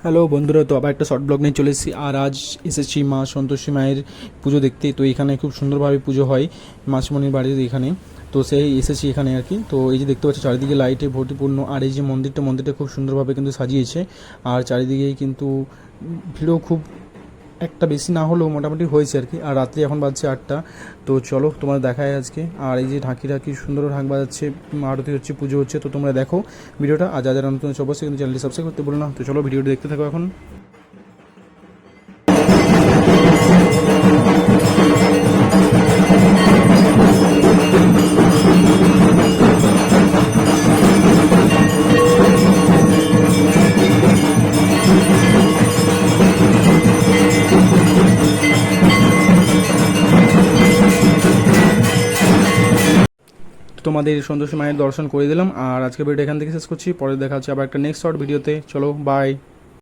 Hello বন্ধুরা, তো আবার একটা শর্ট ব্লগ নিয়ে চলে এসেছি। আর আজ এসেছি মা সন্তোষী মায়ের পুজো দেখতে। তো এখানে খুব সুন্দরভাবে পুজো হয় মাসিমণির বাড়ির এখানে। তো সেই এসেছি এখানে আর কি। তো এই যে দেখতে পাচ্ছি চারিদিকে লাইটে ভর্তিপূর্ণ, আর এই যে মন্দিরটা খুব সুন্দরভাবে কিন্তু সাজিয়েছে। আর চারিদিকেই কিন্তু ভিড়ও খুব একটা বেশি না হলেও মোটামুটি হয়েছে আর কি। আর রাত্রি এখন বাজছে 8টা। তো চলো তোমাদের দেখায় আজকে। আর এই যে ঢাকিরা কি সুন্দর ঢাক বাজাচ্ছে, আরতি হচ্ছে, পুজো হচ্ছে। তো তোমরা দেখো ভিডিওটা। আর যারা নতুন অবশ্যই কিন্তু চ্যানেলটি সাবস্ক্রাইব করতে বলো না। তো চলো ভিডিওটি দেখতে থাকো এখন। তোমাদের সন্তোষী মায়ের দর্শন করে দিলাম। আর আজকে ভিডিওটা এখান থেকে শেষ করছি। পরে দেখা হচ্ছে আবার একটা নেক্সট শর্ট ভিডিওতে। চলো বাই।